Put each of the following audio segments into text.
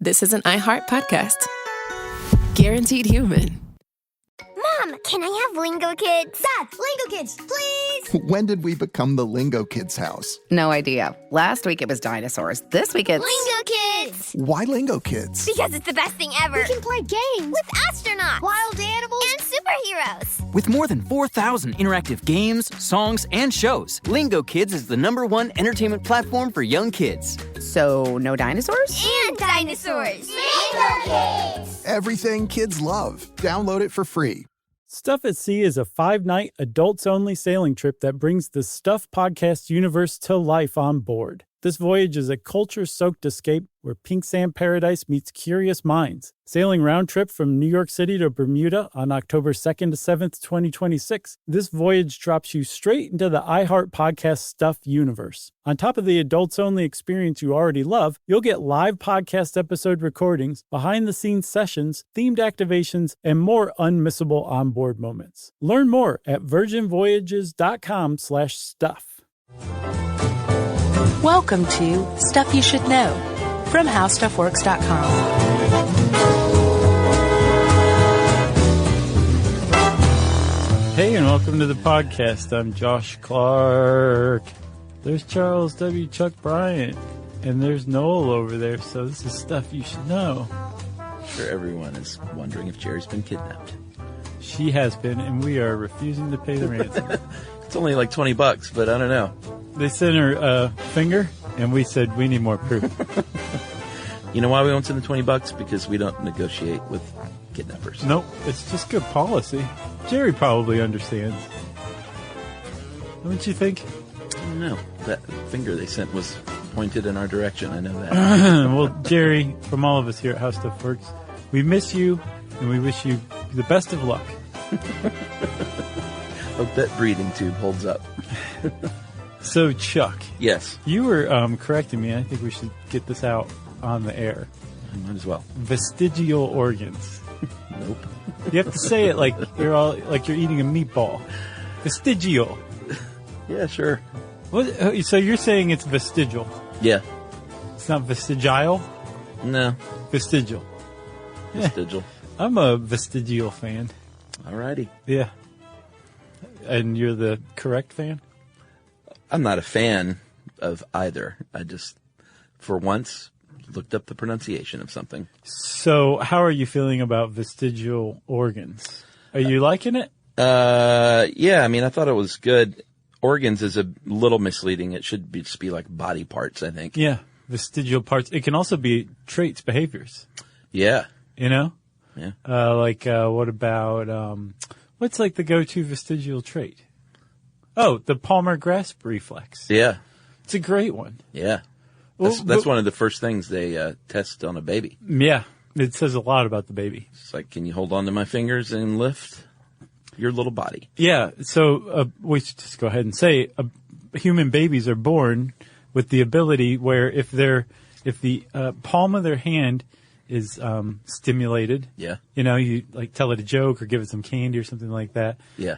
this is an iHeart podcast. Guaranteed human. Mom, can I have Lingo Kids? Dad, Lingo Kids, please! When did we become the Lingo Kids house? No idea. Last week it was dinosaurs. This week it's... Lingo Kids! Why Lingo Kids? Because it's the best thing ever. We can play games with astronauts, wild animals, and superheroes. With more than 4,000 interactive games, songs, and shows, Lingo Kids is the #1 entertainment platform for young kids. So, no dinosaurs? And dinosaurs. Lingo Kids! Everything kids love. Download it for free. Stuff at Sea is a 5-night, adults-only sailing trip that brings the Stuff podcast universe to life on board. This voyage is a culture-soaked escape where pink sand paradise meets curious minds. Sailing round trip from New York City to Bermuda on October 2nd to 7th, 2026, this voyage drops you straight into the iHeart Podcast Stuff universe. On top of the adults-only experience you already love, you'll get live podcast episode recordings, behind-the-scenes sessions, themed activations, and more unmissable onboard moments. Learn more at virginvoyages.com/stuff. Welcome to Stuff You Should Know from HowStuffWorks.com. Hey, and welcome to the podcast. I'm Josh Clark. There's Charles W. Chuck Bryant, and there's Noel over there, so this is Stuff You Should Know. I'm sure everyone is wondering if Jerry's been kidnapped. She has been, and we are refusing to pay the ransom. It's only like $20, but I don't know. They sent her a finger, and we said, we need more proof. You know why we won't send the $20? Because we don't negotiate with kidnappers. Nope, it's just good policy. Jerry probably understands. Don't you think? I don't know. That finger they sent was pointed in our direction. I know that. Well, Jerry, from all of us here at How Stuff Works, we miss you, and we wish you the best of luck. Hope that breathing tube holds up. So, Chuck. Yes. You were correcting me. I think we should get this out on the air. Might as well. Vestigial organs. Nope. You have to say it like you're eating a meatball. Vestigial. Yeah, sure. What? So you're saying it's vestigial? Yeah. It's not vestigial? No. Vestigial. Vestigial. I'm a vestigial fan. Alrighty. Yeah. And you're the correct fan? I'm not a fan of either. I just, for once, looked up the pronunciation of something. So how are you feeling about vestigial organs? Are you liking it? Yeah, I mean, I thought it was good. Organs is a little misleading. It should just be like body parts, I think. Yeah, vestigial parts. It can also be traits, behaviors. Yeah. You know? Yeah. What about, what's like the go-to vestigial trait? Oh, the palmar grasp reflex. Yeah. It's a great one. Yeah. That's one of the first things they test on a baby. Yeah. It says a lot about the baby. It's like, can you hold on to my fingers and lift your little body? Yeah. So we should just go ahead and say human babies are born with the ability where if the palm of their hand is stimulated. Yeah. You know, you like tell it a joke or give it some candy or something like that. Yeah.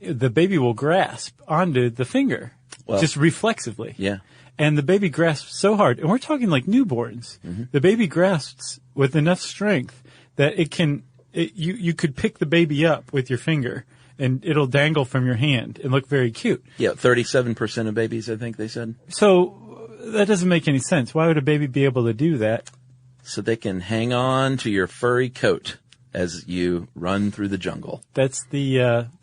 The baby will grasp onto the finger just reflexively. Yeah. And the baby grasps so hard, and we're talking like newborns. Mm-hmm. The baby grasps with enough strength that you could pick the baby up with your finger and it'll dangle from your hand and look very cute. Yeah, 37% of babies, I think they said. So that doesn't make any sense. Why would a baby be able to do that? So they can hang on to your furry coat as you run through the jungle. That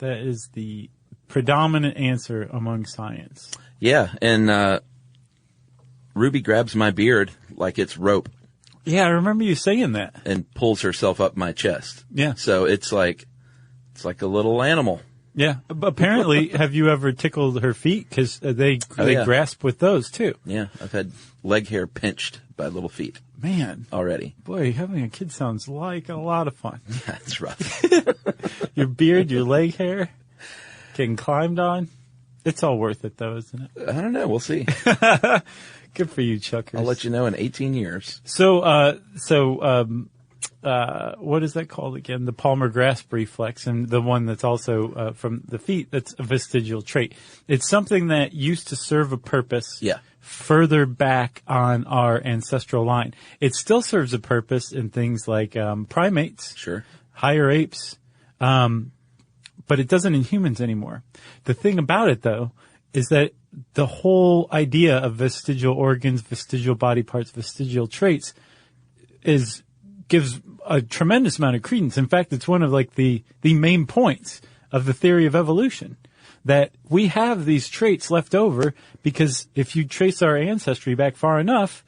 is the predominant answer among science. Yeah, and Ruby grabs my beard like it's rope. Yeah, I remember you saying that. And pulls herself up my chest. Yeah. So it's like a little animal. Yeah. Apparently, have you ever tickled her feet? Because they grasp with those too. Yeah, I've had leg hair pinched by little feet. Man. Already. Boy, having a kid sounds like a lot of fun. Yeah, it's rough. Your beard, your leg hair, getting climbed on. It's all worth it though, isn't it? I don't know. We'll see. Good for you, Chuckers. I'll let you know in 18 years. So, what is that called again? The palmar grasp reflex, and the one that's also from the feet, that's a vestigial trait. It's something that used to serve a purpose further back on our ancestral line. It still serves a purpose in things like primates, higher apes, but it doesn't in humans anymore. The thing about it, though, is that the whole idea of vestigial organs, vestigial body parts, vestigial traits gives a tremendous amount of credence. In fact, it's one of like the main points of the theory of evolution, that we have these traits left over because if you trace our ancestry back far enough,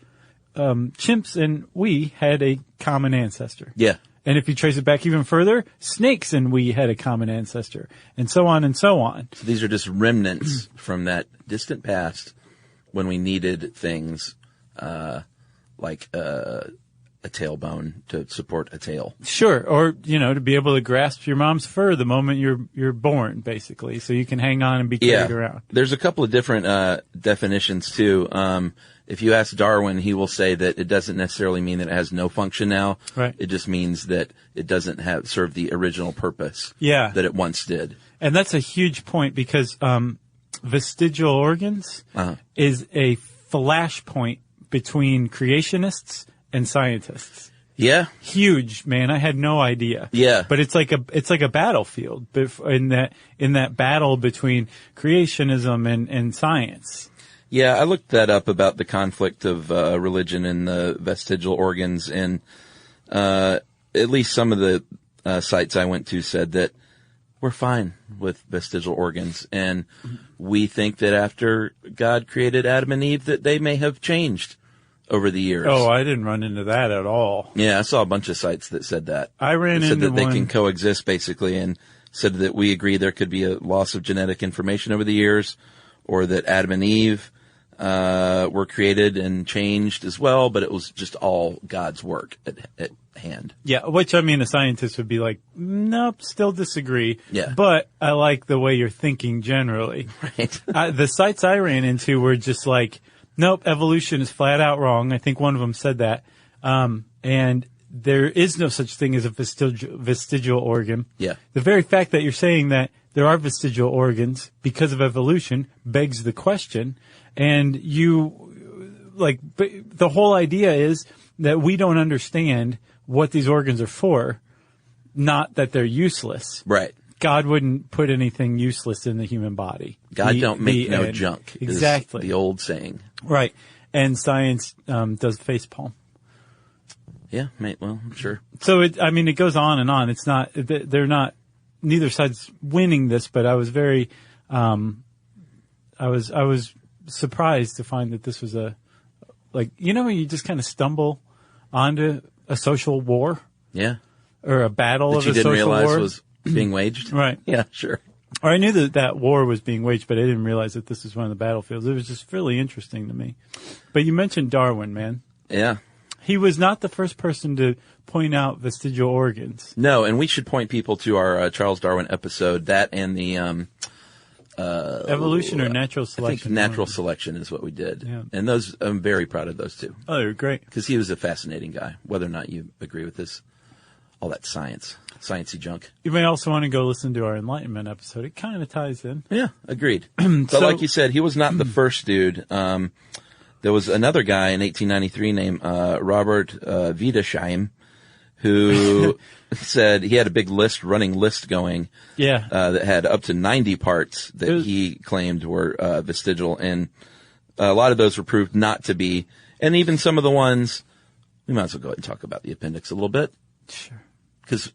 chimps and we had a common ancestor. Yeah. And if you trace it back even further, snakes and we had a common ancestor, and so on and so on. So these are just remnants from that distant past when we needed things like a tailbone to support a tail. Sure. Or, to be able to grasp your mom's fur the moment you're born, basically, so you can hang on and be carried around. There's a couple of different definitions, too. If you ask Darwin, he will say that it doesn't necessarily mean that it has no function now. Right. It just means that it doesn't serve the original purpose that it once did. And that's a huge point because vestigial organs is a flashpoint between creationists and scientists. Yeah. Huge, man. I had no idea. Yeah. But it's like a battlefield in that battle between creationism and science. Yeah, I looked that up about the conflict of religion and the vestigial organs, and at least some of the sites I went to said that we're fine with vestigial organs, and we think that after God created Adam and Eve that they may have changed over the years. Oh, I didn't run into that at all. Yeah, I saw a bunch of sites that said that. I ran into said that they one. can coexist, basically, and said that we agree there could be a loss of genetic information over the years, or that Adam and Eve were created and changed as well, but it was just all God's work at hand. Yeah, which, a scientist would be like, nope, still disagree. Yeah. But I like the way you're thinking generally. Right. The sites I ran into were just like, nope, evolution is flat out wrong. I think one of them said that. And there is no such thing as a vestigial organ. Yeah. The very fact that you're saying that there are vestigial organs because of evolution begs the question. And the whole idea is that we don't understand what these organs are for, not that they're useless. Right. God wouldn't put anything useless in the human body. God don't make no junk. Exactly. Is the old saying. Right. And science does facepalm. Yeah, well, sure. So it goes on and on. It's not, they're not, neither side's winning this, but I was very, I was surprised to find that this was you just kind of stumble onto a social war. Yeah. Or a battle that of you a didn't social realize war. was being waged. Right. Yeah, sure. Or I knew that war was being waged, but I didn't realize that this was one of the battlefields. It was just really interesting to me. But you mentioned Darwin, man. Yeah. He was not the first person to point out vestigial organs. No, and we should point people to our Charles Darwin episode, that and the evolution or natural selection. I think natural selection is what we did. Yeah. And those, I'm very proud of those two. Oh, they were great. Because he was a fascinating guy, whether or not you agree with this, all that sciencey junk. You may also want to go listen to our Enlightenment episode. It kind of ties in. Yeah, agreed. But like you said, he was not the first dude. There was another guy in 1893 named Robert Wiedersheim, who said he had a big running list going. Yeah. That had up to 90 parts that he claimed were vestigial, and a lot of those were proved not to be. And even some of the ones, we might as well go ahead and talk about the appendix a little bit. Sure. Because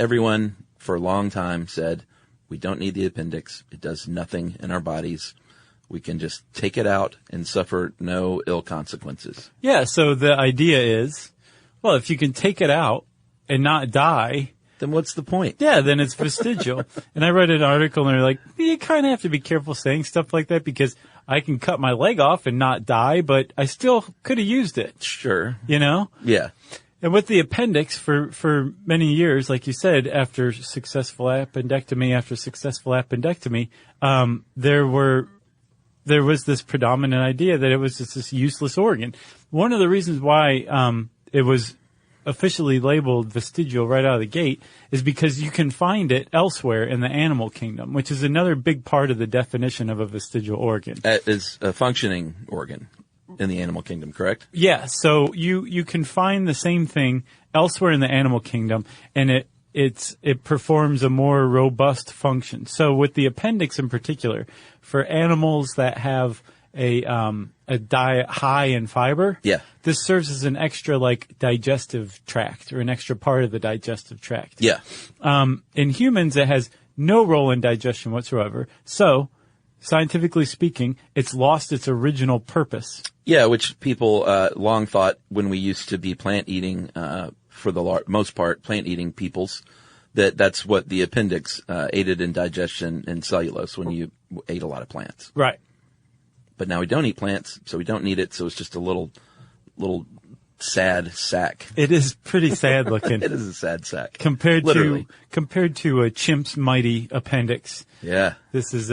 everyone for a long time said, we don't need the appendix. It does nothing in our bodies. We can just take it out and suffer no ill consequences. Yeah, so the idea is, well, if you can take it out and not die, then what's the point? Yeah, then it's vestigial. And I read an article and they're like, you kind of have to be careful saying stuff like that because I can cut my leg off and not die, but I still could have used it. Sure. You know? Yeah. And with the appendix, for many years, like you said, after successful appendectomy, there was this predominant idea that it was just this useless organ. One of the reasons why it was officially labeled vestigial right out of the gate is because you can find it elsewhere in the animal kingdom, which is another big part of the definition of a vestigial organ. That is a functioning organ in the animal kingdom, correct? Yeah, so you can find the same thing elsewhere in the animal kingdom, and it performs a more robust function. So with the appendix in particular, for animals that have a diet high in fiber, this serves as an extra digestive tract or an extra part of the digestive tract. Yeah. In humans, it has no role in digestion whatsoever. So, scientifically speaking, it's lost its original purpose. Yeah, which people long thought when we used to be plant eating, for the most part, plant eating peoples, that's what the appendix aided in digestion and cellulose when you ate a lot of plants. Right. But now we don't eat plants, so we don't need it. So it's just a little sad sack. It is pretty sad looking. It is a sad sack compared Literally. to a chimp's mighty appendix. Yeah, this is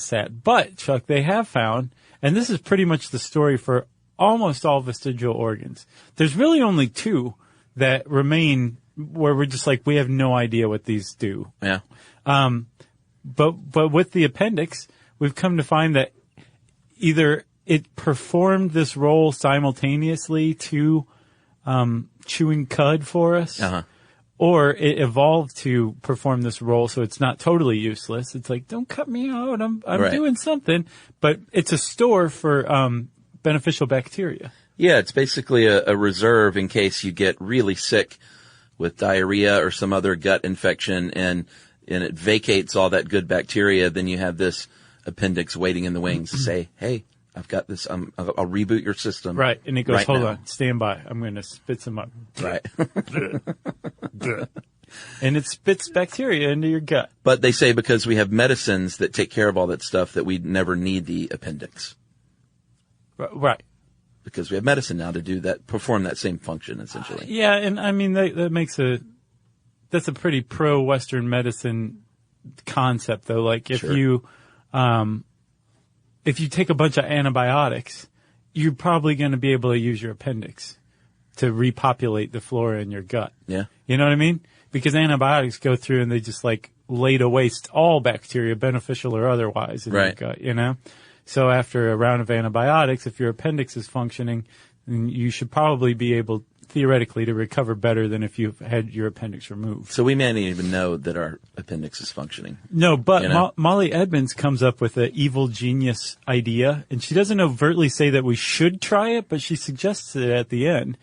sad. But Chuck, they have found, and this is pretty much the story for almost all vestigial organs. There's really only two that remain where we're just we have no idea what these do. Yeah. But with the appendix, we've come to find that either it performed this role simultaneously to chewing cud for us, or it evolved to perform this role so it's not totally useless. It's don't cut me out, I'm right. doing something. But it's a store for beneficial bacteria. Yeah, it's basically a reserve in case you get really sick with diarrhea or some other gut infection, and it vacates all that good bacteria. Then you have this appendix waiting in the wings to say, hey, I've got this, I'll reboot your system. Right. And it goes, right hold now. on, stand by. I'm going to spit some up. Right. And it spits bacteria into your gut. But they say because we have medicines that take care of all that stuff that we never need the appendix. Right. Because we have medicine now to do that, perform that same function, essentially. Yeah, and I mean, that makes that's a pretty pro-Western medicine concept, though. Sure. If you take a bunch of antibiotics, you're probably going to be able to use your appendix to repopulate the flora in your gut. Yeah. You know what I mean? Because antibiotics go through and they just lay to waste all bacteria, beneficial or otherwise, in your gut, you know? So after a round of antibiotics, if your appendix is functioning, then you should probably be able, theoretically, to recover better than if you've had your appendix removed. So we may not even know that our appendix is functioning. No, but Molly Edmonds comes up with an evil genius idea, and she doesn't overtly say that we should try it, but she suggests it at the end.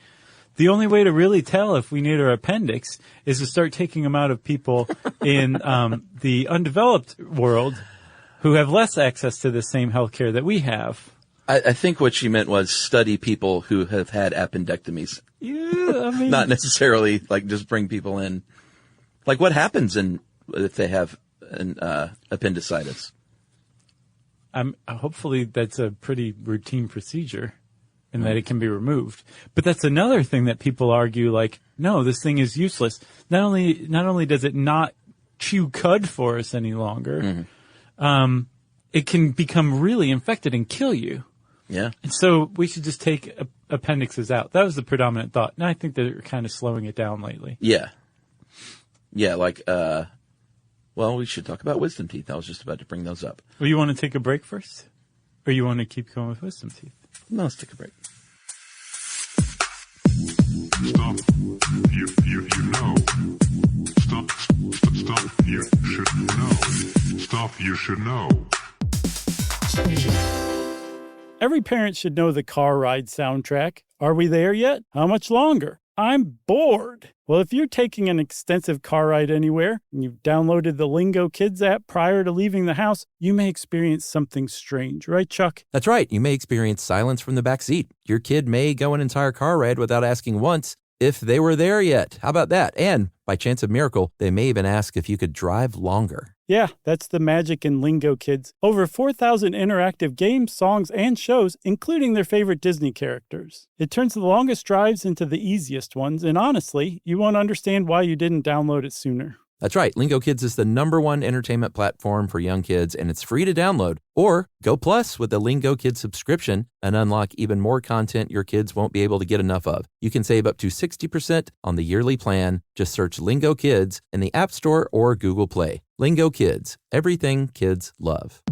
The only way to really tell if we need our appendix is to start taking them out of people in the undeveloped world who have less access to the same health care that we have. I think what she meant was study people who have had appendectomies. Yeah, I mean, not necessarily just bring people in. What happens if they have an appendicitis? Hopefully that's a pretty routine procedure and that it can be removed. But that's another thing that people argue, no, this thing is useless. Not only does it not chew cud for us any longer, it can become really infected and kill you. Yeah. And so we should just take appendixes out. That was the predominant thought. And I think they're kind of slowing it down lately. Yeah. Yeah, we should talk about wisdom teeth. I was just about to bring those up. Well, you want to take a break first? Or you want to keep going with wisdom teeth? No, let's take a break. Stuff you know. Stuff you should know. Stuff you should know. Every parent should know the car ride soundtrack. Are we there yet? How much longer? I'm bored. Well, if you're taking an extensive car ride anywhere and you've downloaded the Lingo Kids app prior to leaving the house, you may experience something strange, right, Chuck? That's right. You may experience silence from the back seat. Your kid may go an entire car ride without asking once if they were there yet. How about that? And by chance of miracle, they may even ask if you could drive longer. Yeah, that's the magic in Lingo Kids. Over 4,000 interactive games, songs, and shows, including their favorite Disney characters. It turns the longest drives into the easiest ones, and honestly, you won't understand why you didn't download it sooner. That's right. Lingo Kids is the #1 entertainment platform for young kids, and it's free to download. Or go Plus with the Lingo Kids subscription and unlock even more content your kids won't be able to get enough of. You can save up to 60% on the yearly plan. Just search Lingo Kids in the App Store or Google Play. Lingo Kids, everything kids love.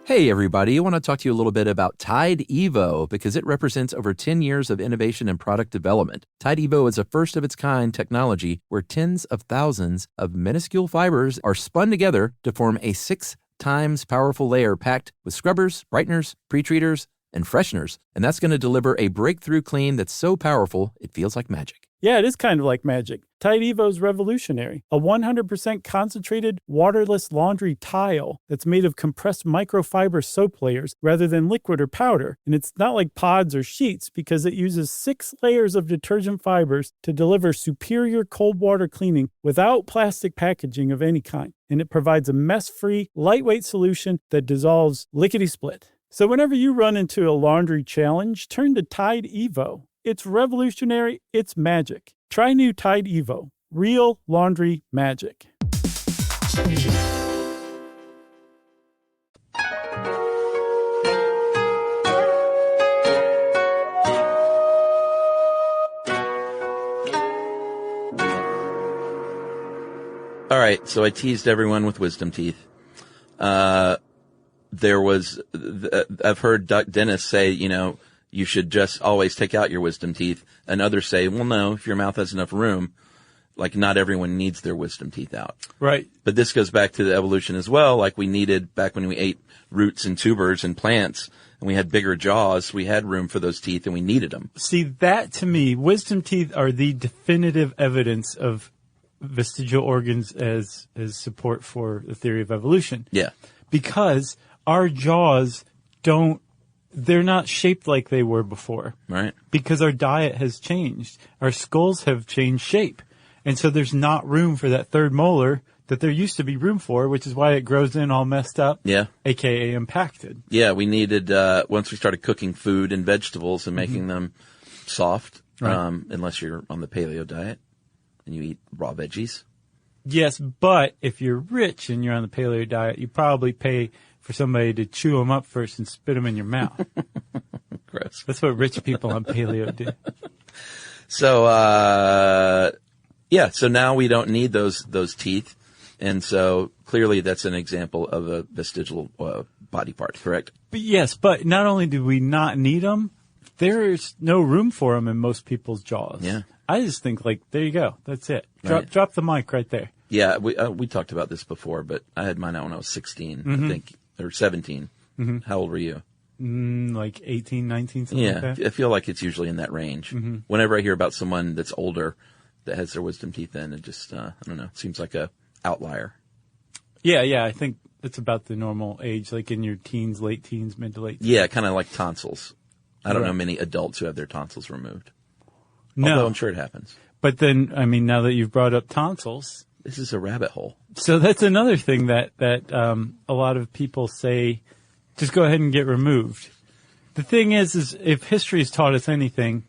Hey everybody, I want to talk to you a little bit about Tide Evo because it represents over 10 years of innovation and product development. Tide Evo is a first-of-its-kind technology where tens of thousands of minuscule fibers are spun together to form a 6 times powerful layer packed with scrubbers, brighteners, pre-treaters, and fresheners. And that's going to deliver a breakthrough clean that's so powerful it feels like magic. Yeah, it is kind of like magic. Tide Evo is revolutionary. A 100% concentrated, waterless laundry tile that's made of compressed microfiber soap layers rather than liquid or powder. And it's not like pods or sheets because it uses 6 layers of detergent fibers to deliver superior cold water cleaning without plastic packaging of any kind. And it provides a mess-free, lightweight solution that dissolves lickety-split. So whenever you run into a laundry challenge, turn to Tide Evo. It's revolutionary, it's magic. Try new Tide Evo. Real laundry magic. All right, so I teased everyone with wisdom teeth. I've heard dentists say, you should just always take out your wisdom teeth. And others say, well, no, if your mouth has enough room, like not everyone needs their wisdom teeth out. Right. But this goes back to the evolution as well. Like we needed back when we ate roots and tubers and plants and we had bigger jaws, we had room for those teeth and we needed them. See, that to me, wisdom teeth are the definitive evidence of vestigial organs as support for the theory of evolution. Yeah. Because our jaws they're not shaped like they were before. Right. Because our diet has changed. Our skulls have changed shape. And so there's not room for that third molar that there used to be room for, which is why it grows in all messed up. Yeah. AKA impacted. Yeah, we needed, once we started cooking food and vegetables and making them soft, Right. Unless you're on the paleo diet and you eat raw veggies. Yes, but if you're rich and you're on the paleo diet, you probably pay for somebody to chew them up first and spit them in your mouth. Gross. That's what rich people on paleo do. So, so now we don't need those teeth. And so clearly that's an example of a vestigial body part, correct? But yes, but not only do we not need them, there's no room for them in most people's jaws. Yeah. I just think there you go. That's it. Right. Drop the mic right there. Yeah, we talked about this before, but I had mine out when I was 16, I think, or 17. Mm-hmm. How old were you? Like 18, 19, something like that. I feel like it's usually in that range. Mm-hmm. Whenever I hear about someone that's older that has their wisdom teeth in, it just, I don't know, it seems like a outlier. Yeah, I think it's about the normal age, like in your teens, late teens, mid to late teens. Yeah, kind of like tonsils. I don't know many adults who have their tonsils removed. No. Although I'm sure it happens. But then, now that you've brought up tonsils. This is a rabbit hole. So that's another thing that a lot of people say, just go ahead and get removed. The thing is if history has taught us anything,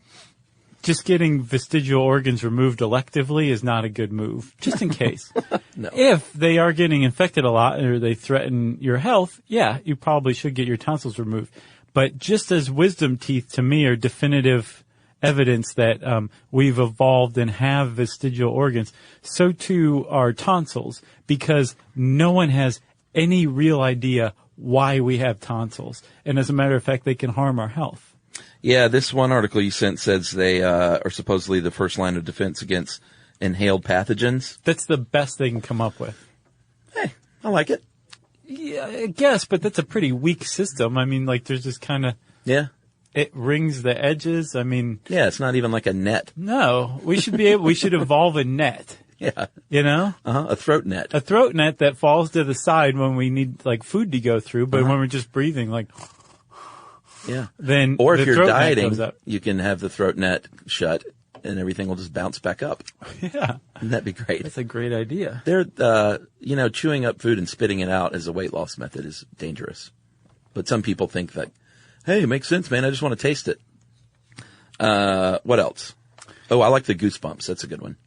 just getting vestigial organs removed electively is not a good move, just in case. No. If they are getting infected a lot or they threaten your health, yeah, you probably should get your tonsils removed. But just as wisdom teeth to me are definitive evidence that we've evolved and have vestigial organs, so too are tonsils, because no one has any real idea why we have tonsils. And as a matter of fact, they can harm our health. Yeah, this one article you sent says they are supposedly the first line of defense against inhaled pathogens. That's the best they can come up with. Hey, I like it. Yeah, I guess, but that's a pretty weak system. There's just kind of... Yeah. It rings the edges. Yeah, it's not even like a net. No, we should evolve a net. Yeah. A throat net. A throat net that falls to the side when we need food to go through, but when we're just breathing yeah. Then or if the you're throat net dieting, goes up. you can have the throat net shut and everything will just bounce back up. Yeah. Wouldn't that be great? That's a great idea. Chewing up food and spitting it out as a weight loss method is dangerous. But some people think that, hey, it makes sense, man. I just want to taste it. What else? Oh, I like the goosebumps. That's a good one.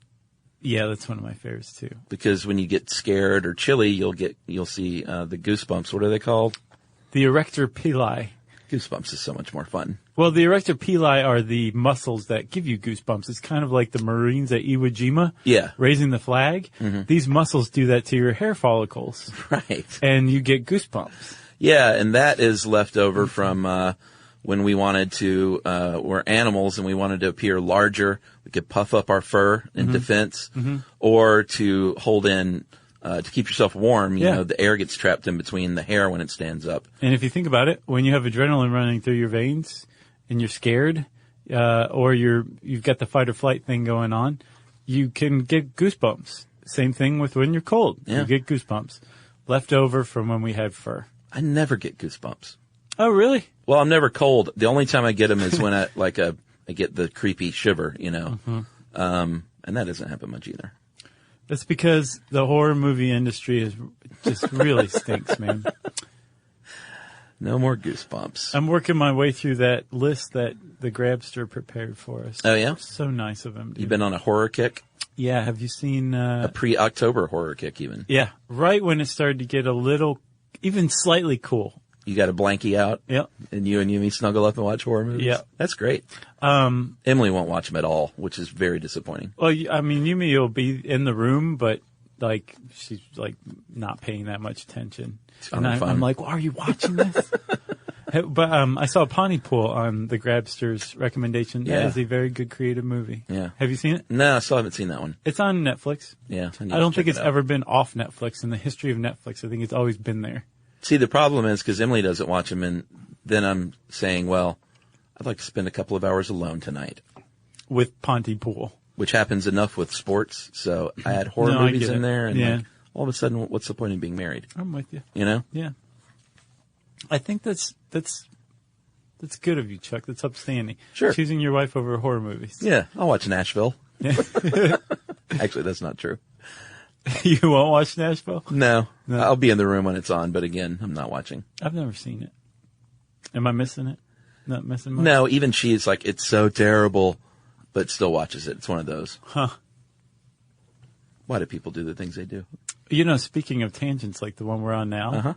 Yeah, that's one of my favorites too. Because when you get scared or chilly, you'll see the goosebumps. What are they called? The erector pili. Goosebumps is so much more fun. Well, the erector pili are the muscles that give you goosebumps. It's kind of like the Marines at Iwo Jima. Yeah. Raising the flag. Mm-hmm. These muscles do that to your hair follicles. Right. And you get goosebumps. Yeah, and that is left over from when we wanted to, we're animals and we wanted to appear larger. We could puff up our fur in defense, or to hold in, to keep yourself warm. You know, the air gets trapped in between the hair when it stands up. And if you think about it, when you have adrenaline running through your veins and you're scared, or you've got the fight or flight thing going on, you can get goosebumps. Same thing with when you're cold. Yeah. You get goosebumps. Left over from when we had fur. I never get goosebumps. Oh, really? Well, I'm never cold. The only time I get them is when I get the creepy shiver, you know. And that doesn't happen much either. That's because the horror movie industry is just really stinks, man. No more goosebumps. I'm working my way through that list that the Grabster prepared for us. Oh, yeah? So nice of him. Dude. You've been on a horror kick? Yeah. Have you seen... a pre-October horror kick, even. Yeah. Right when it started to get a little, even slightly cool. You got a blankie out? Yep. And you and Yumi snuggle up and watch horror movies? Yep. That's great. Emily won't watch them at all, which is very disappointing. Well, I mean, Yumi will be in the room, but like she's like not paying that much attention. And I'm like, well, are you watching this? But I saw Pontypool on the Grabster's recommendation. Yeah. That is a very good creative movie. Yeah. Have you seen it? No, I still haven't seen that one. It's on Netflix. Yeah. I don't think it's ever been off Netflix in the history of Netflix. I think it's always been there. See, the problem is because Emily doesn't watch them, and then I'm saying, well, I'd like to spend a couple of hours alone tonight. With Pontypool. Which happens enough with sports. So I had horror movies in there, and like, all of a sudden, what's the point of being married? I'm with you. You know? Yeah. I think that's good of you, Chuck. That's upstanding. Sure. Choosing your wife over horror movies. Yeah, I'll watch Nashville. Yeah. Actually, that's not true. You won't watch Nashville? No. I'll be in the room when it's on, but again, I'm not watching. I've never seen it. Am I missing it? Not missing much? No, even she's like, it's so terrible, but still watches it. It's one of those. Huh. Why do people do the things they do? You know, speaking of tangents like the one we're on now,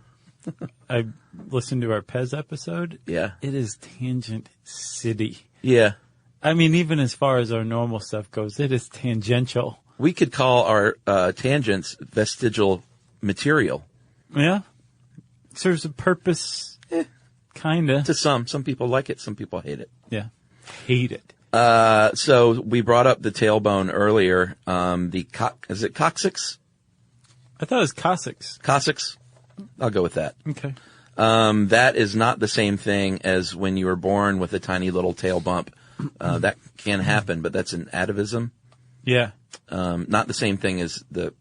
I listened to our Pez episode. Yeah. It is tangent city. Yeah. I mean, even as far as our normal stuff goes, it is tangential. We could call our tangents vestigial material. Yeah. Serves a purpose, kinda. To some. Some people like it, some people hate it. Yeah. Hate it. So we brought up the tailbone earlier. Is it coccyx? I thought it was Cossacks. Cossacks? I'll go with that. Okay. That is not the same thing as when you were born with a tiny little tail bump. That can happen, but that's an atavism. Yeah. Not the same thing as the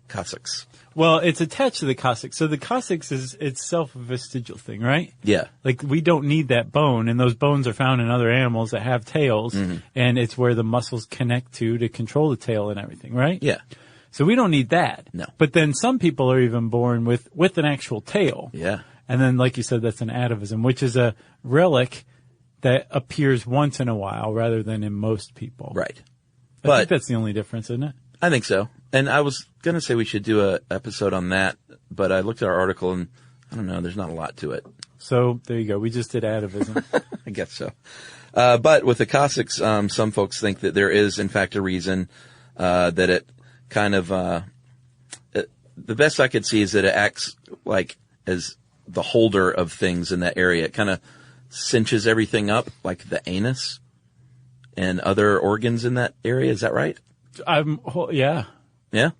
Cossacks. Well, it's attached to the Cossacks. So the Cossacks is itself a vestigial thing, right? Yeah. Like, we don't need that bone, and those bones are found in other animals that have tails, and it's where the muscles connect to control the tail and everything, right? Yeah. So we don't need that. No. But then some people are even born with an actual tail. Yeah. And then, like you said, that's an atavism, which is a relic that appears once in a while rather than in most people. Right. I think that's the only difference, isn't it? I think so. And I was going to say we should do an episode on that, but I looked at our article and I don't know, there's not a lot to it. So there you go. We just did atavism. I guess so. But with the Cossacks, some folks think that there is, in fact, a reason that it kind of the best I could see is that it acts like as the holder of things in that area. It kind of cinches everything up, like the anus and other organs in that area. Is that right? Yeah. Yeah?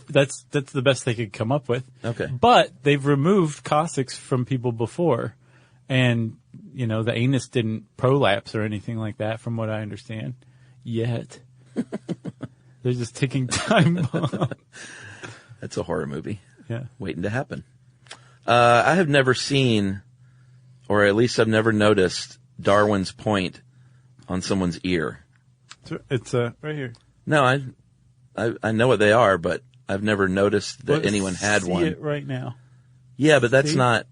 That's the best they could come up with. Okay. But they've removed Cossacks from people before, and, you know, the anus didn't prolapse or anything like that, from what I understand, yet. They're just ticking time bomb. That's a horror movie. Yeah. Waiting to happen. I have never seen, or at least I've never noticed, Darwin's point on someone's ear. It's right here. No, I know what they are, but I've never noticed that anyone had one. See it right now. Yeah, but that's not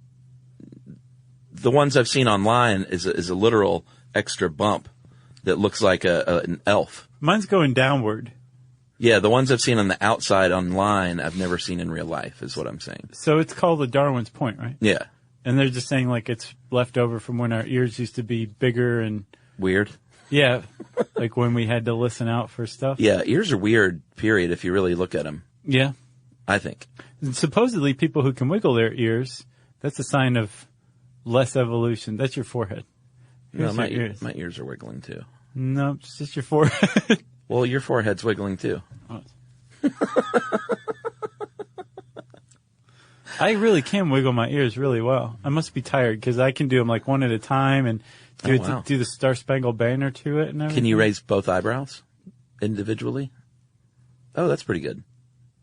the ones I've seen online is a literal extra bump that looks like an elf. Mine's going downward. Yeah, the ones I've seen on the outside online, I've never seen in real life, is what I'm saying. So it's called the Darwin's point, right? Yeah. And they're just saying like it's left over from when our ears used to be bigger and weird. Yeah, like when we had to listen out for stuff. Yeah, ears are weird, period, if you really look at them. Yeah. I think. And supposedly people who can wiggle their ears, that's a sign of less evolution. That's your forehead. No, my ears are wiggling too. No, it's just your forehead. Well, your forehead's wiggling too. Oh. I really can wiggle my ears really well. I must be tired because I can do them like one at a time and do the Star Spangled Banner to it and everything. Can you raise both eyebrows individually? Oh, that's pretty good.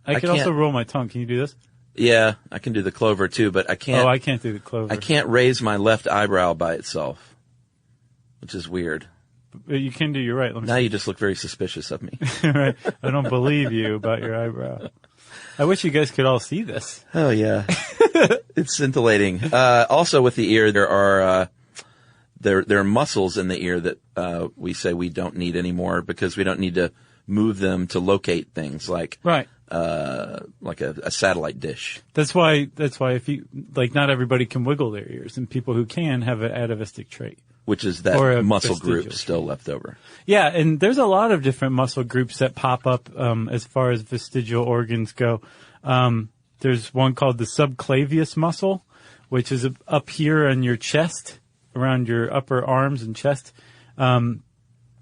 I can also roll my tongue. Can you do this? Yeah, I can do the clover too, but I can't. Oh, I can't do the clover. I can't raise my left eyebrow by itself, which is weird. But you can do your right. Now you just look very suspicious of me. Right. I don't believe you about your eyebrow. I wish you guys could all see this. Oh, yeah. It's scintillating. Also with the ear, there are muscles in the ear that we say we don't need anymore because we don't need to move them to locate things like a satellite dish. That's why if you like, not everybody can wiggle their ears, and people who can have an atavistic trait. Which is that muscle group still left over. Yeah, and there's a lot of different muscle groups that pop up as far as vestigial organs go. There's one called the subclavius muscle, which is up here on your chest, around your upper arms and chest. And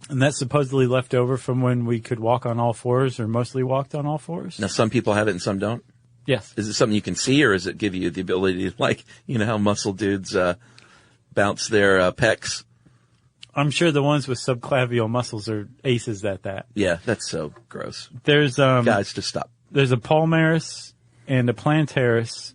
that's supposedly left over from when we could walk on all fours or mostly walked on all fours. Now, some people have it and some don't? Yes. Is it something you can see, or does it give you the ability to, like, you know how muscle dudes bounce their pecs? I'm sure the ones with subclavial muscles are aces at that. Yeah, that's so gross. There's guys, just stop. There's a palmaris and a plantaris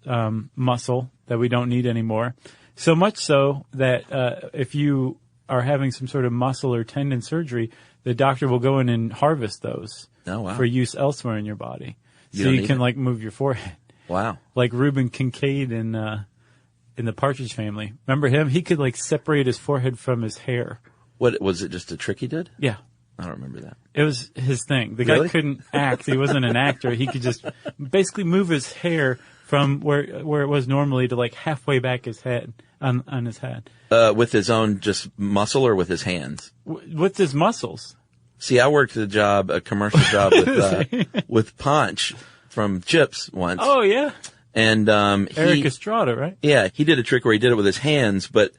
muscle that we don't need anymore. So much so that if you are having some sort of muscle or tendon surgery, the doctor will go in and harvest those for use elsewhere in your body. So you can like move your forehead. Wow. Like Reuben Kincaid in the Partridge Family. Remember him? He could like separate his forehead from his hair. What was it? Just a trick he did? Yeah. I don't remember that. It was his thing. The Really? guy couldn't act. He wasn't an actor. He could just basically move his hair from where it was normally to like halfway back his head on his head. With his own just muscle or with his hands? With his muscles. See, I worked a commercial job with Ponch from Chips once. Oh yeah. And Eric Estrada, right? Yeah, he did a trick where he did it with his hands, but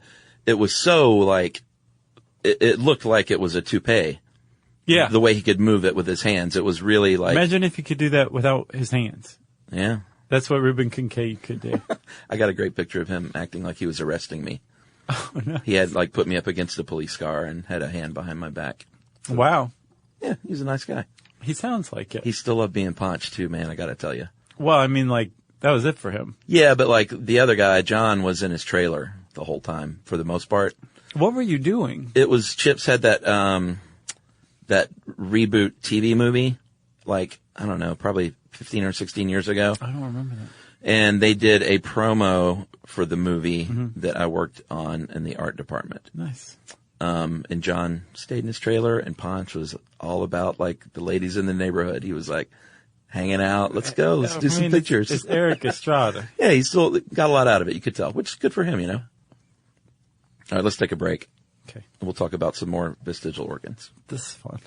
it was so like it looked like it was a toupee. Yeah. The way he could move it with his hands. It was really like... Imagine if he could do that without his hands. Yeah. That's what Reuben Kincaid could do. I got a great picture of him acting like he was arresting me. Oh, no. He had like put me up against a police car and had a hand behind my back. Wow. Yeah, he's a nice guy. He sounds like it. He still loved being Ponch too, man, I gotta tell you. Well, I mean, like, that was it for him. Yeah, but like the other guy, John, was in his trailer the whole time for the most part. What were you doing? It was Chips had that reboot TV movie, like, I don't know, probably 15 or 16 years ago. I don't remember that. And they did a promo for the movie that I worked on in the art department. Nice. And John stayed in his trailer, and Ponch was all about like the ladies in the neighborhood. He was like hanging out. Let's go. Let's do some pictures. It's Eric Estrada. Yeah, he still got a lot out of it. You could tell, which is good for him, you know. All right, let's take a break. Okay. And we'll talk about some more vestigial organs. This is fun.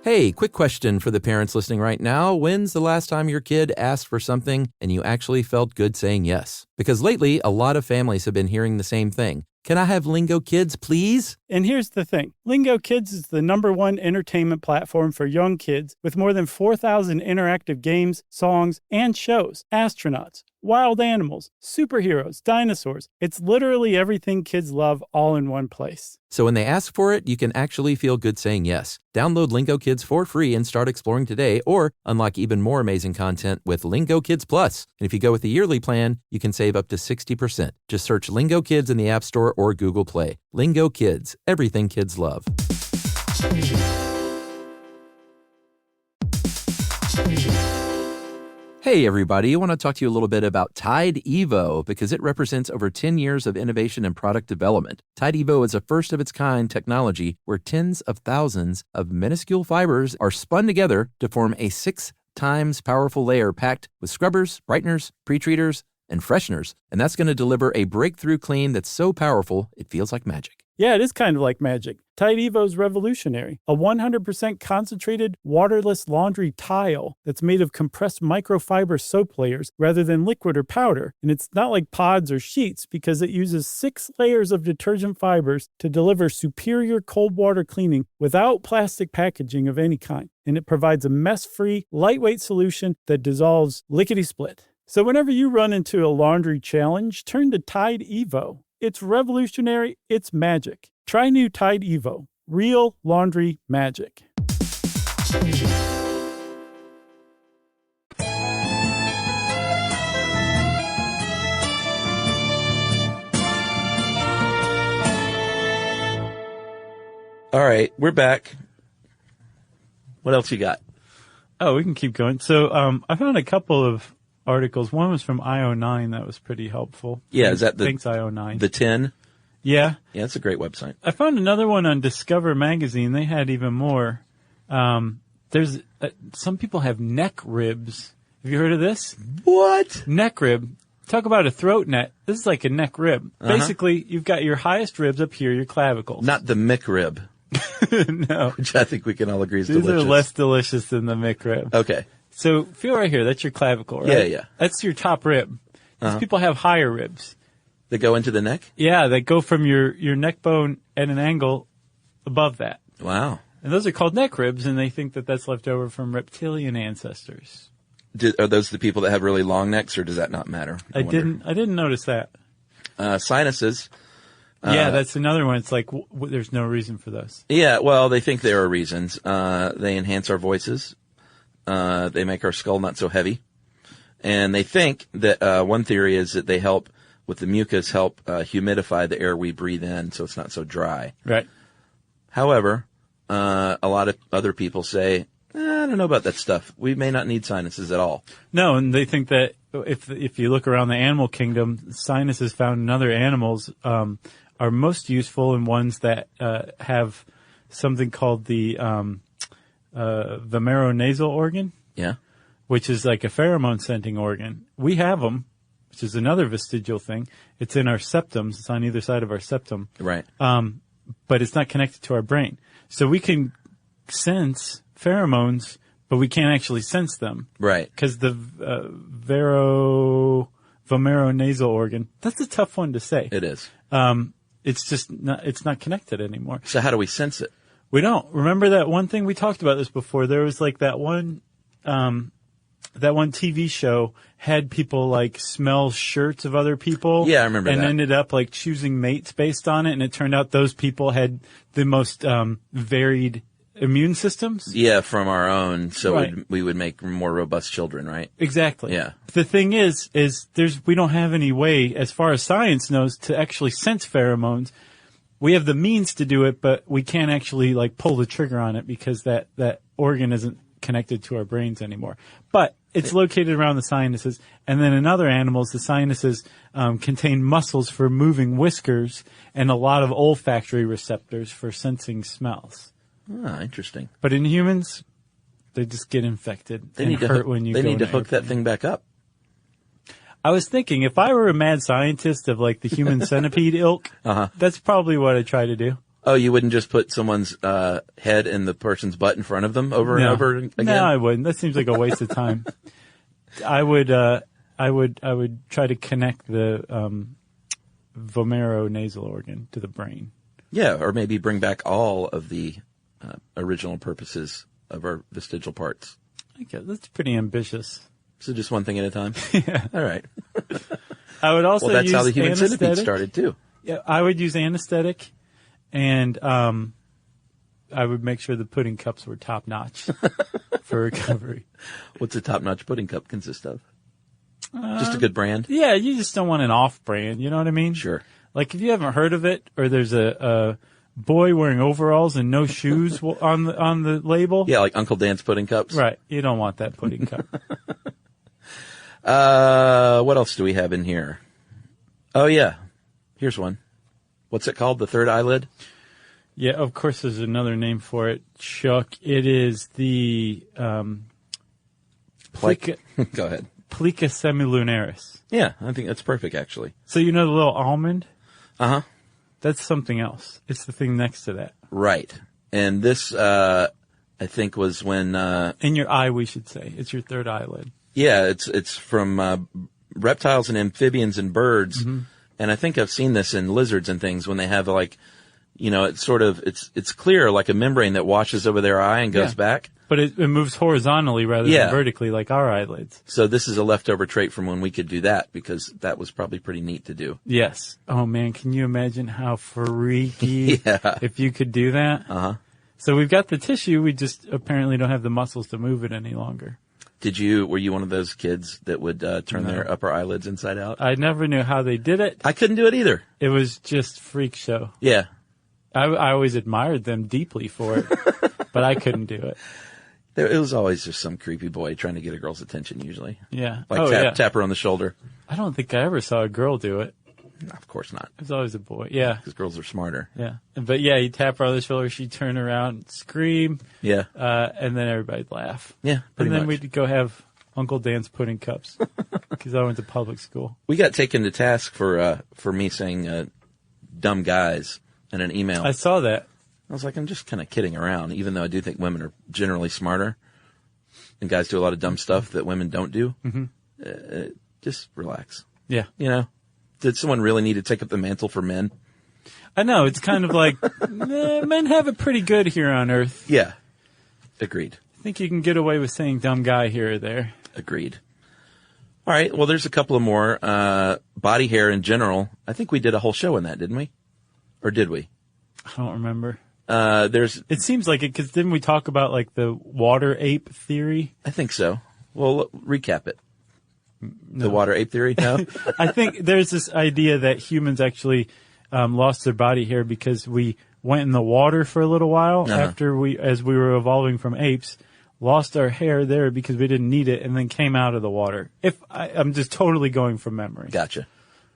Hey, quick question for the parents listening right now. When's the last time your kid asked for something and you actually felt good saying yes? Because lately, a lot of families have been hearing the same thing. Can I have Lingo Kids, please? And here's the thing. Lingo Kids is the #1 entertainment platform for young kids with more than 4,000 interactive games, songs, and shows. Astronauts, wild animals, superheroes, dinosaurs. It's literally everything kids love all in one place. So when they ask for it, you can actually feel good saying yes. Download Lingo Kids for free and start exploring today, or unlock even more amazing content with Lingo Kids Plus. And if you go with the yearly plan, you can save up to 60%. Just search Lingo Kids in the App Store or Google Play. Lingo Kids, everything kids love. Hey, everybody. I want to talk to you a little bit about Tide Evo because it represents over 10 years of innovation and product development. Tide Evo is a first-of-its-kind technology where tens of thousands of minuscule fibers are spun together to form a 6 times powerful layer packed with scrubbers, brighteners, pre-treaters, and fresheners. And that's going to deliver a breakthrough clean that's so powerful, it feels like magic. Yeah, it is kind of like magic. Tide Evo is revolutionary. A 100% concentrated, waterless laundry tile that's made of compressed microfiber soap layers rather than liquid or powder. And it's not like pods or sheets because it uses 6 layers of detergent fibers to deliver superior cold water cleaning without plastic packaging of any kind. And it provides a mess-free, lightweight solution that dissolves lickety-split. So whenever you run into a laundry challenge, turn to Tide Evo. It's revolutionary. It's magic. Try new Tide Evo. Real laundry magic. All right, we're back. What else you got? Oh, we can keep going. So I found a couple of articles. One was from IO9 that was pretty helpful. Yeah, is that Thanks, IO9. the 10? Yeah. Yeah, it's a great website. I found another one on Discover Magazine. They had even more. There's some people have neck ribs. Have you heard of this? What? Neck rib. Talk about a throat net. This is like a neck rib. Basically, you've got your highest ribs up here, your clavicles. Not the McRib, No. which I think we can all agree is These delicious. are less delicious than the McRib. Okay. So feel right here. That's your clavicle, right? Yeah. That's your top rib. These people have higher ribs. They go into the neck? Yeah, they go from your neck bone at an angle above that. Wow. And those are called neck ribs, and they think that that's left over from reptilian ancestors. Are those the people that have really long necks, or does that not matter? I didn't notice that. Sinuses. Yeah, that's another one. It's like there's no reason for those. Yeah, well, they think there are reasons. They enhance our voices. They make our skull not so heavy. And they think that one theory is that they help with the mucus, help humidify the air we breathe in so it's not so dry. Right. However, a lot of other people say, I don't know about that stuff. We may not need sinuses at all. No, and they think that if you look around the animal kingdom, sinuses found in other animals are most useful in ones that have something called the vomeronasal organ. Yeah. Which is like a pheromone scenting organ. We have them, which is another vestigial thing. It's in our septums. It's on either side of our septum. Right. But it's not connected to our brain. So we can sense pheromones, but we can't actually sense them. Right. Because the vomeronasal organ, that's a tough one to say. It is. It's just not connected anymore. So how do we sense it? We don't. Remember that one thing? We talked about this before. There was like that one TV show had people like smell shirts of other people. Yeah, I remember and that. ended up like choosing mates based on it. And it turned out those people had the most varied immune systems. Yeah, from our own. So Right. we would make more robust children, right? Exactly. Yeah. The thing is we don't have any way, as far as science knows, to actually sense pheromones. We have the means to do it, but we can't actually like pull the trigger on it because that organ isn't connected to our brains anymore. But it's located around the sinuses. And then in other animals, the sinuses contain muscles for moving whiskers and a lot of olfactory receptors for sensing smells. Ah, interesting. But in humans, they just get infected They and need to hurt hook, when you they go need to in hook that airplane. thing back up. I was thinking, if I were a mad scientist of like the human centipede ilk, that's probably what I'd try to do. Oh, you wouldn't just put someone's head in the person's butt in front of them over and over again? No, I wouldn't. That seems like a waste of time. I would try to connect the vomeronasal organ to the brain. Yeah, or maybe bring back all of the original purposes of our vestigial parts. Okay, that's pretty ambitious. So just one thing at a time? Yeah. All right. I would also well, that's use how the human centipede anesthetic. started, too. Yeah, I would use anesthetic, and I would make sure the pudding cups were top notch for recovery. What's a top-notch pudding cup consist of? Just a good brand? Yeah, you just don't want an off brand, you know what I mean? Sure. Like if you haven't heard of it, or there's a boy wearing overalls and no shoes on the label. Yeah, like Uncle Dan's pudding cups? Right. You don't want that pudding cup. What else do we have in here? Oh, yeah. Here's one. What's it called? The third eyelid? Yeah, of course there's another name for it, Chuck. It is the Go ahead. Plica semilunaris. Yeah, I think that's perfect, actually. So you know the little almond? Uh-huh. That's something else. It's the thing next to that. Right. And this, I think, was when... in your eye, we should say. It's your third eyelid. Yeah, it's from reptiles and amphibians and birds. Mm-hmm. And I think I've seen this in lizards and things when they have, like, you know, it's sort of, it's clear, like a membrane that washes over their eye and goes back. But it moves horizontally rather than vertically like our eyelids. So this is a leftover trait from when we could do that, because that was probably pretty neat to do. Yes. Oh, man, can you imagine how freaky if you could do that? Uh-huh. So we've got the tissue, we just apparently don't have the muscles to move it any longer. Were you one of those kids that would turn their upper eyelids inside out? I never knew how they did it. I couldn't do it either. It was just freak show. Yeah. I always admired them deeply for it, but I couldn't do it. It was always just some creepy boy trying to get a girl's attention, usually. Yeah. Like tap her on the shoulder. I don't think I ever saw a girl do it. No, of course not. It was always a boy. Yeah. Because girls are smarter. Yeah. But yeah, you tap her on the shoulder, she'd turn around and scream. Yeah. And then everybody'd laugh. Yeah, pretty And then much. we'd go have Uncle Dan's pudding cups because I went to public school. We got taken to task for me saying dumb guys in an email. I saw that. I was like, I'm just kind of kidding around, even though I do think women are generally smarter and guys do a lot of dumb stuff that women don't do. Mm-hmm. Just relax. Yeah. You know, did someone really need to take up the mantle for men? I know. It's kind of like men have it pretty good here on Earth. Yeah. Agreed. I think you can get away with saying dumb guy here or there. Agreed. All right. Well, there's a couple of more. Body hair in general. I think we did a whole show on that, didn't we? Or did we? I don't remember. It seems like it, because didn't we talk about like the water ape theory? I think so. Well, recap it. The water ape theory? No? I think there's this idea that humans actually lost their body hair because we went in the water for a little while after as we were evolving from apes, lost our hair there because we didn't need it, and then came out of the water. I'm just totally going from memory. Gotcha.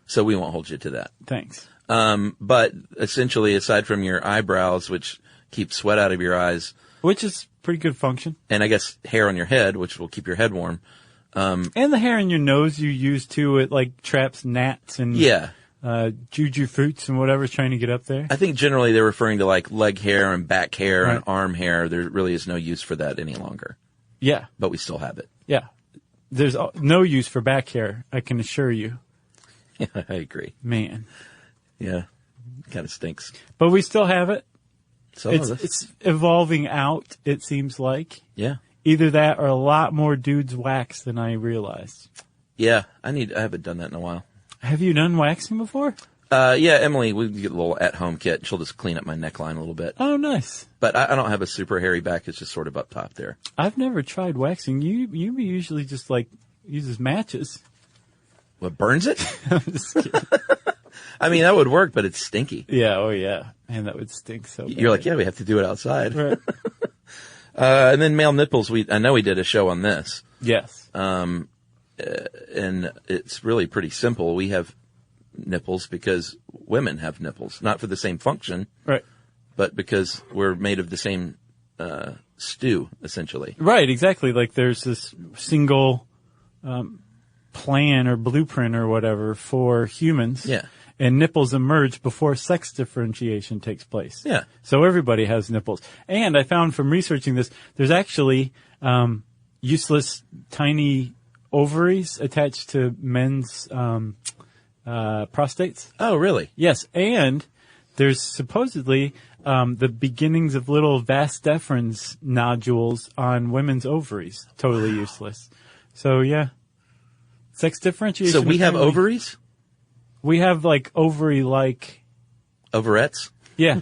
So we won't hold you to that. Thanks. But essentially, aside from your eyebrows, which keep sweat out of your eyes. Which is pretty good function. And I guess hair on your head, which will keep your head warm. And the hair in your nose you use too. It like traps gnats and juju fruits and whatever's trying to get up there. I think generally they're referring to like leg hair and back hair and arm hair. There really is no use for that any longer. Yeah. But we still have it. Yeah. There's no use for back hair, I can assure you. Yeah, I agree. Man. Yeah. Kind of stinks. But we still have it. So it's evolving out, it seems like. Yeah. Either that or a lot more dudes wax than I realized. Yeah. I haven't done that in a while. Have you done waxing before? Yeah, Emily, we get a little at-home kit. She'll just clean up my neckline a little bit. Oh, nice. But I don't have a super hairy back. It's just sort of up top there. I've never tried waxing. You usually just like uses matches. What, burns it? I'm just kidding. I mean, that would work, but it's stinky. Yeah, oh yeah. Man, that would stink so bad. You're like, yeah, we have to do it outside. Right. And then male nipples, I know we did a show on this. Yes. And it's really pretty simple. We have nipples because women have nipples, not for the same function. Right. But because we're made of the same, stew, essentially. Right, exactly. Like there's this single, plan or blueprint or whatever for humans. Yeah. And nipples emerge before sex differentiation takes place. Yeah. So everybody has nipples. And I found from researching this, there's actually useless tiny ovaries attached to men's prostates. Oh, really? Yes. And there's supposedly the beginnings of little vas deferens nodules on women's ovaries. Totally useless. So, yeah. Sex differentiation. So we have ovaries? We have like ovary-like. Ovarettes? Yeah.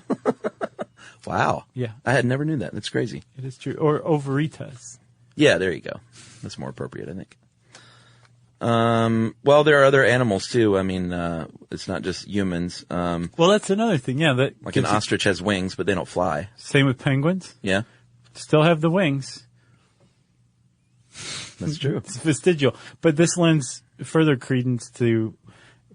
Wow. Yeah. I had never knew that. That's crazy. It is true. Or ovaritas. Yeah, there you go. That's more appropriate, I think. Well, there are other animals too. I mean, it's not just humans. Well, that's another thing. Yeah. That like an ostrich has wings, but they don't fly. Same with penguins. Yeah. Still have the wings. That's true. It's vestigial. But this lends further credence to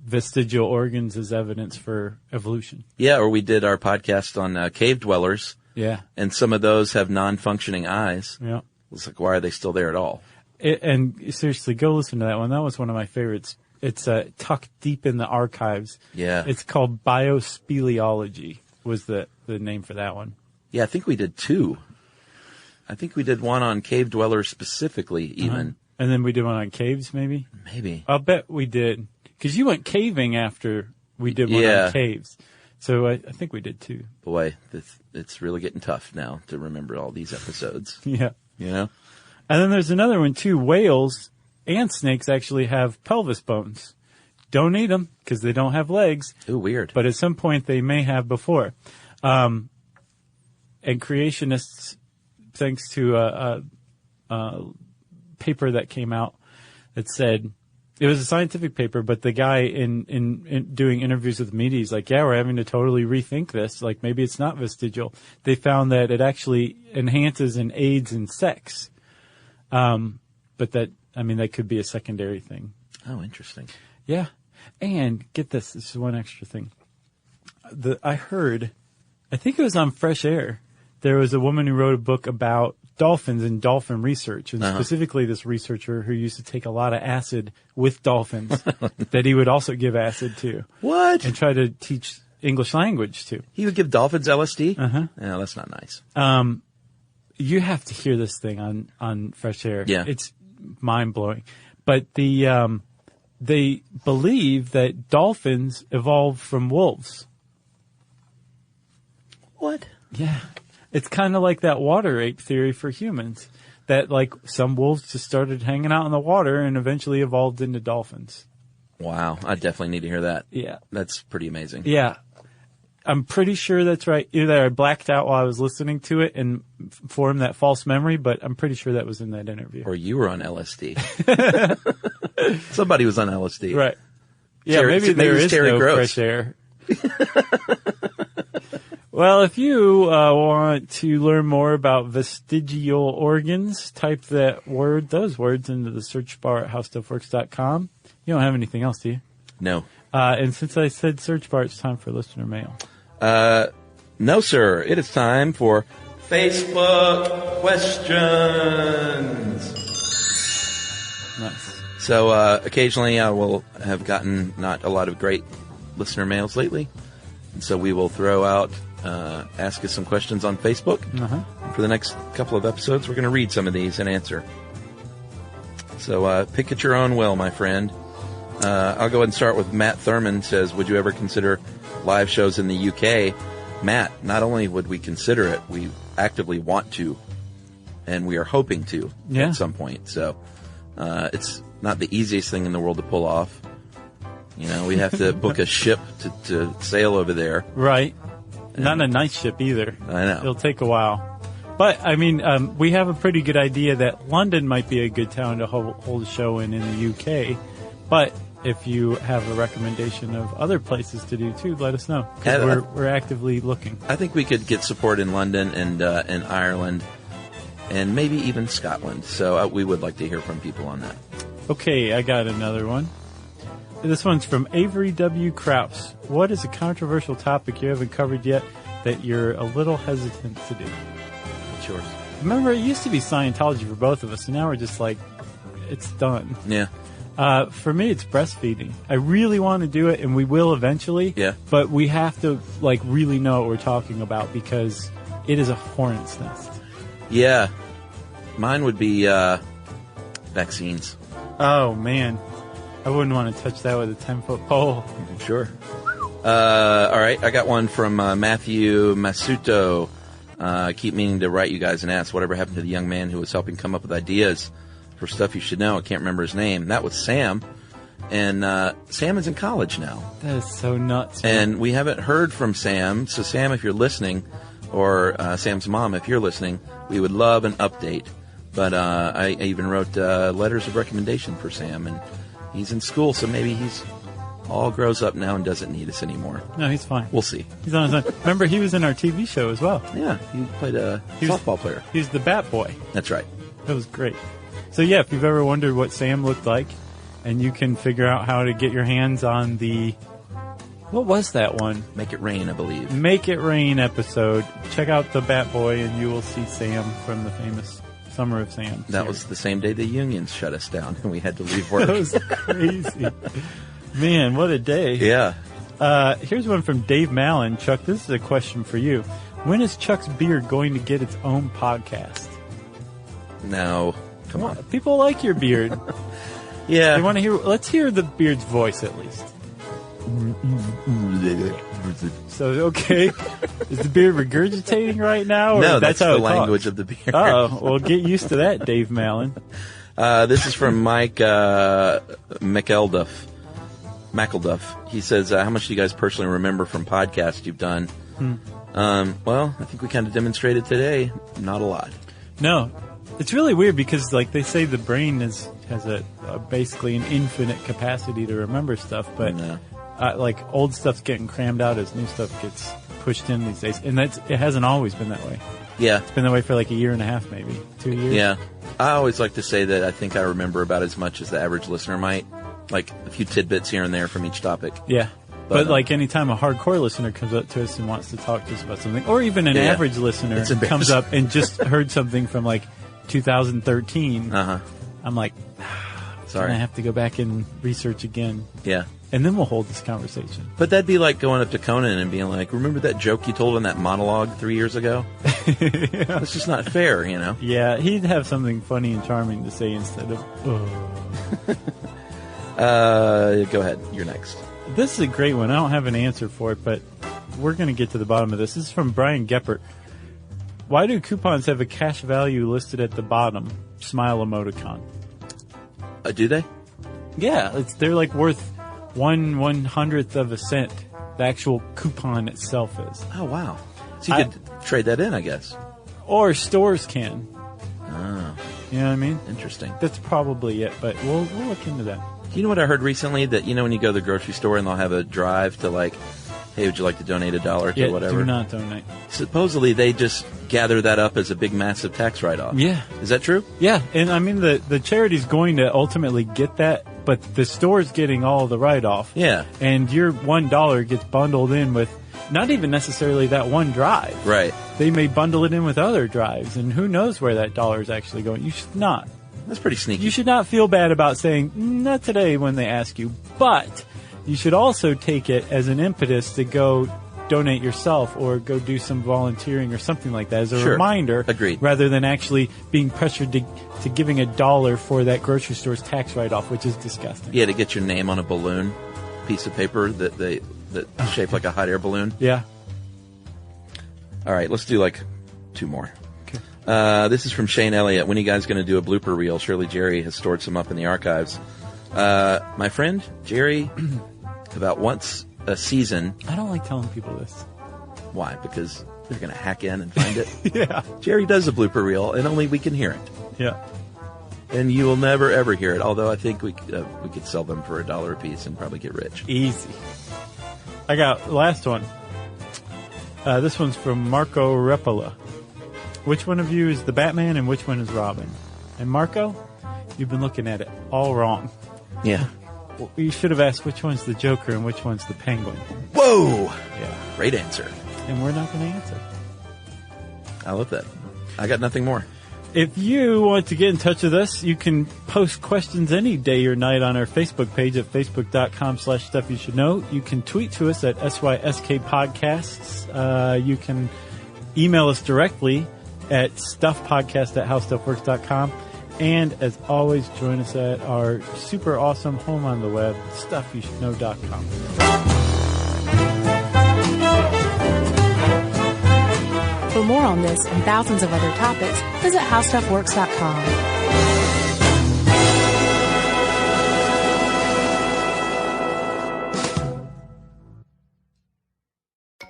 vestigial organs as evidence for evolution. Yeah, or we did our podcast on cave dwellers. Yeah. And some of those have non-functioning eyes. Yeah. It's like, why are they still there at all? And seriously, go listen to that one. That was one of my favorites. It's tucked deep in the archives. Yeah. It's called Biospeleology was the name for that one. Yeah, I think we did 2. I think we did one on cave dwellers specifically, even. And then we did one on caves, maybe? Maybe. I'll bet we did. Because you went caving after we did one on caves. So I think we did 2. Boy, it's really getting tough now to remember all these episodes. Yeah. You know? And then there's another one, too. Whales and snakes actually have pelvis bones. Don't eat them because they don't have legs. Ooh, weird. But at some point they may have before. And creationists, thanks to a paper that came out that said, it was a scientific paper, but the guy in doing interviews with the media, he's like, yeah, we're having to totally rethink this. Like, maybe it's not vestigial. They found that it actually enhances and aids in sex. But that could be a secondary thing. Oh, interesting. Yeah. And get this is one extra thing. I think it was on Fresh Air. There was a woman who wrote a book about dolphins and dolphin research, and specifically this researcher who used to take a lot of acid with dolphins that he would also give acid to. What? And try to teach English language to. He would give dolphins LSD? Uh-huh. Yeah, that's not nice. You have to hear this thing on Fresh Air. Yeah. It's mind-blowing. But they believe that dolphins evolved from wolves. What? Yeah. It's kind of like that water ape theory for humans. That, like, some wolves just started hanging out in the water and eventually evolved into dolphins. Wow. I definitely need to hear that. Yeah. That's pretty amazing. Yeah. I'm pretty sure that's right. Either I blacked out while I was listening to it and formed that false memory, but I'm pretty sure that was in that interview. Or you were on LSD. Somebody was on LSD. Right. Yeah, maybe there is Terry no Gross. Fresh Air. Well, if you want to learn more about vestigial organs, type those words into the search bar at howstuffworks.com. You don't have anything else, do you? No. And since I said search bar, it's time for listener mail. No, sir. It is time for Facebook questions. Nice. So occasionally I will have gotten not a lot of great listener mails lately. And so we will throw out, ask us some questions on Facebook. For the next couple of episodes, we're going to read some of these and answer. So pick at your own will, my friend. I'll go ahead and start with Matt Thurman says, would you ever consider live shows in the UK? Matt, not only would we consider it, we actively want to, and we are hoping to at some point. So it's not the easiest thing in the world to pull off. You know, we have to book a ship to sail over there. Right. Not a nice ship either. I know. It'll take a while. But, I mean, we have a pretty good idea that London might be a good town to hold a show in the UK. But if you have a recommendation of other places to do too, let us know. 'Cause we're actively looking. I think we could get support in London and Ireland and maybe even Scotland. So we would like to hear from people on that. Okay, I got another one. This one's from Avery W. Kraus. What is a controversial topic you haven't covered yet that you're a little hesitant to do? What's yours? Remember, it used to be Scientology for both of us, and now we're just like, it's done. Yeah. For me, it's breastfeeding. I really want to do it, and we will eventually. Yeah. But we have to, really know what we're talking about because it is a hornet's nest. Yeah. Mine would be vaccines. Oh, man. I wouldn't want to touch that with a 10-foot pole. Sure. All right. I got one from Matthew Masuto. I keep meaning to write you guys and ask whatever happened to the young man who was helping come up with ideas for stuff you should know. I can't remember his name. That was Sam. And Sam is in college now. That is so nuts, man. And we haven't heard from Sam. So, Sam, if you're listening, or Sam's mom, if you're listening, we would love an update. But I even wrote letters of recommendation for Sam. And he's in school, so maybe he's all grows up now and doesn't need us anymore. No, he's fine. We'll see. He's on his own. Remember, he was in our TV show as well. Yeah, he played a softball player. He was the bat boy. That's right. That was great. So yeah, if you've ever wondered what Sam looked like, and you can figure out how to get your hands on the, what was that one? Make It Rain, I believe. Make It Rain episode. Check out the Bat Boy, and you will see Sam from the famous Summer of Sam. That was the same day the unions shut us down, and we had to leave work. That was crazy. Man, what a day. Yeah. Here's one from Dave Mallon. Chuck, this is a question for you. When is Chuck's beard going to get its own podcast? No. Come on. People like your beard. Yeah. They want to hear. Let's hear the beard's voice at least. So, okay. Is the beard regurgitating right now? Or No, that's how the it language talks? of the beard. Oh, well, get used to that, Dave Mallon. This is from Mike McElduff. He says, how much do you guys personally remember from podcasts you've done? Well, I think we kind of demonstrated today. Not a lot. No. It's really weird because, like, they say the brain has a basically an infinite capacity to remember stuff, but like old stuff's getting crammed out as new stuff gets pushed in these days, and it hasn't always been that way. Yeah, it's been that way for like a year and a half, maybe 2 years. Yeah, I always like to say that I think I remember about as much as the average listener might, like a few tidbits here and there from each topic. Yeah. But like anytime a hardcore listener comes up to us and wants to talk to us about something, or even an average listener comes up and just heard something from like 2013, I'm like, sorry, I have to go back and research again. Yeah. And then we'll hold this conversation. But that'd be like going up to Conan and being like, remember that joke you told in that monologue 3 years ago? That's just not fair, you know? Yeah, he'd have something funny and charming to say instead of, Go ahead. You're next. This is a great one. I don't have an answer for it, but we're going to get to the bottom of this. This is from Brian Geppert. Why do coupons have a cash value listed at the bottom? Smile emoticon. Do they? Yeah, they're like worth 1/100th of a cent. The actual coupon itself is. Oh, wow. So you could trade that in, I guess. Or stores can. Oh. You know what I mean? Interesting. That's probably it, but we'll look into that. You know what I heard recently? That, you know, when you go to the grocery store and they'll have a drive to like, hey, would you like to donate $1 to whatever? Do not donate. Supposedly they just gather that up as a big, massive tax write-off. Yeah. Is that true? Yeah, and I mean the charity's going to ultimately get that, but the store's getting all the write-off. Yeah. And your $1 gets bundled in with not even necessarily that one drive. Right. They may bundle it in with other drives, and who knows where that dollar is actually going. You should not. That's pretty sneaky. You should not feel bad about saying, not today when they ask you, but you should also take it as an impetus to go donate yourself or go do some volunteering or something like that as a reminder. Agreed. Rather than actually being pressured to giving $1 for that grocery store's tax write-off, which is disgusting. Yeah, to get your name on a balloon piece of paper that shaped like a hot air balloon. Yeah. All right, let's do like two more. This is from Shane Elliott. When are you guys going to do a blooper reel? Surely Jerry has stored some up in the archives. My friend, Jerry, about once a season. I don't like telling people this. Why? Because they're going to hack in and find it? Yeah. Jerry does a blooper reel, and only we can hear it. Yeah. And you will never, ever hear it, although I think we could sell them for $1 a piece and probably get rich. Easy. I got the last one. This one's from Marco Repola. Which one of you is the Batman and which one is Robin? And Marco, you've been looking at it all wrong. Yeah. Well, you should have asked which one's the Joker and which one's the Penguin. Whoa! Yeah. Great answer. And we're not going to answer. I love that. I got nothing more. If you want to get in touch with us, you can post questions any day or night on our Facebook page at facebook.com/stuffyoushouldknow. You can tweet to us at SYSK Podcasts. You can email us directly at stuffpodcast@howstuffworks.com. And as always, join us at our super awesome home on the web, stuffyoushouldknow.com. For more on this and thousands of other topics, visit howstuffworks.com.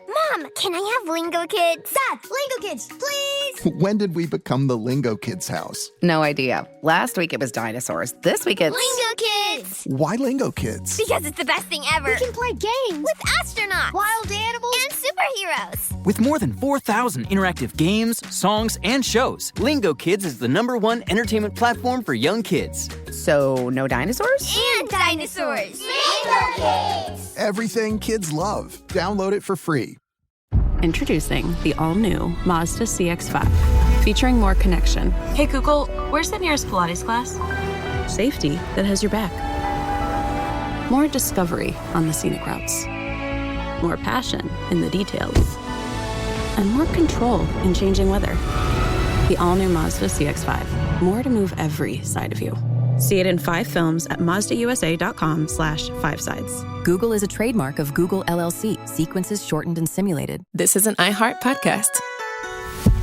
Mom, can I have Lingo Kids? Dad, Lingo Kids, please! When did we become the Lingo Kids house? No idea. Last week it was dinosaurs. This week it's... Lingo Kids! Why Lingo Kids? Because it's the best thing ever. We can play games with astronauts, wild animals, and super superheroes. With more than 4,000 interactive games, songs, and shows, Lingo Kids is the #1 entertainment platform for young kids. So, no dinosaurs? And dinosaurs. Lingo Kids. Everything kids love. Download it for free. Introducing the all-new Mazda CX-5, featuring more connection. Hey Google, where's the nearest Pilates class? Safety that has your back. More discovery on the scenic routes. More passion in the details. And more control in changing weather. The all-new Mazda CX-5. More to move every side of you. See it in 5 films at MazdaUSA.com/5sides. Google is a trademark of Google LLC. Sequences shortened and simulated. This is an iHeart podcast.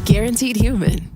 Guaranteed human.